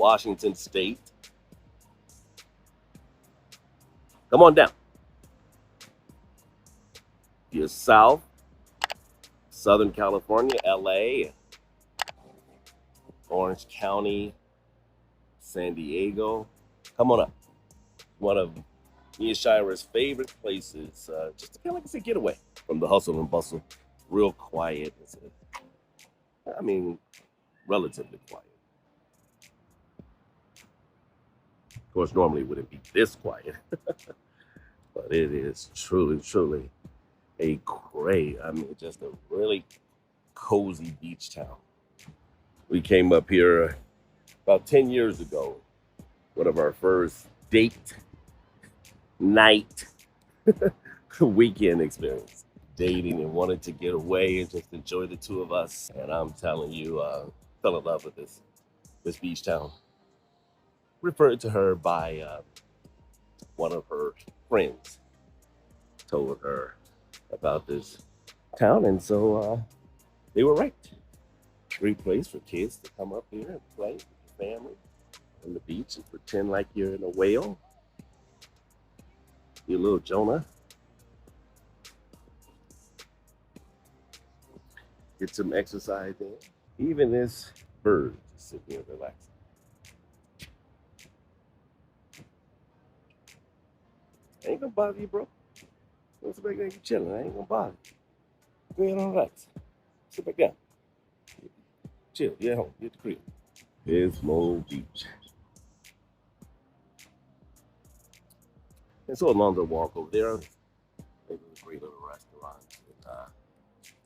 Washington State. Come on down. You're south, Southern California, LA, Orange County, San Diego. Come on up. One of me and Shira's favorite places, just to kind of like I said, getaway from the hustle and bustle. Real quiet. I mean, relatively quiet. Of course, normally it wouldn't be this quiet, but it is truly, truly a great, I mean, just a really cozy beach town. We came up here about 10 years ago, one of our first date night weekend experience. Dating and wanted to get away and just enjoy the two of us. And I'm telling you, fell in love with this beach town. Referred to her by one of her friends. Told her about this town, and so they were right. Great place for kids to come up here and play with your family on the beach and pretend like you're in a whale. Your little Jonah. Get some exercise in. Even this bird just sitting here relaxing. I ain't gonna bother you, bro. Don't sit back there, you chilling. I ain't gonna bother you. Go ahead and relax. Sit back down. Chill. You're at home. You're at the crib. Pismo Beach. And so along the walk over there, there's a great little restaurants and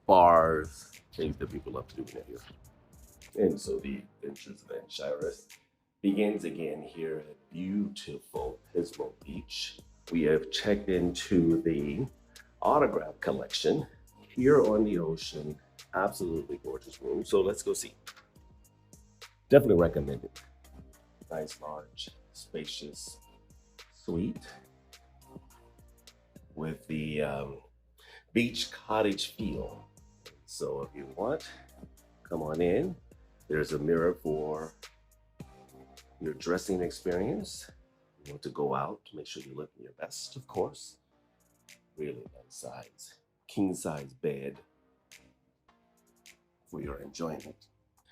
bars, things that people love to do in here. And so the adventures of Shira begins again here at beautiful Pismo Beach. We have checked into the Autograph Collection here on the ocean. Absolutely gorgeous room. So let's go see. Definitely recommend it. Nice, large, spacious suite with the beach cottage feel. So if you want, come on in. There's a mirror for your dressing experience. You want to go out, make sure you're looking your best, of course. Really nice size, king size bed for your enjoyment.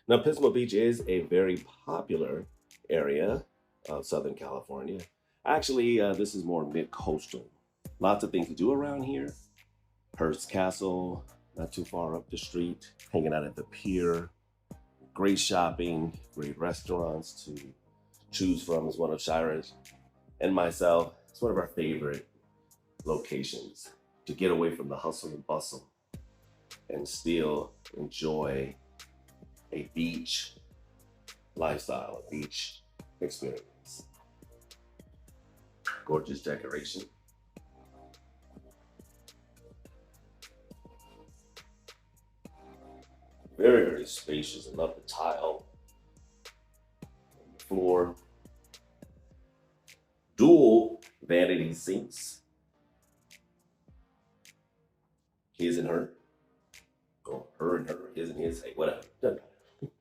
Now, Pismo Beach is a very popular area of Southern California. Actually, this is more mid-coastal. Lots of things to do around here. Hearst Castle, not too far up the street, hanging out at the pier. Great shopping, great restaurants to choose from is one of Shira's and myself. It's one of our favorite locations to get away from the hustle and bustle and still enjoy a beach lifestyle, a beach experience. Gorgeous decoration. Very, very spacious. I love the tile on the floor. Dual vanity sinks. His and her. Or her and her, his and his, hey, whatever. Doesn't matter.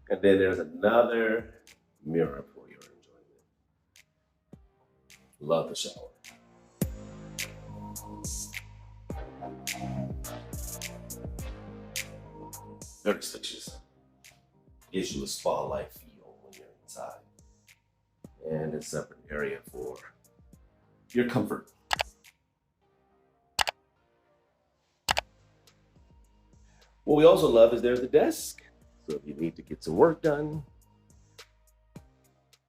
And then there's another mirror for your enjoyment. Love the shower. Very spacious. Gives you a spa-like feel when you're inside. And a separate area for your comfort. What we also love is there's a desk. So if you need to get some work done,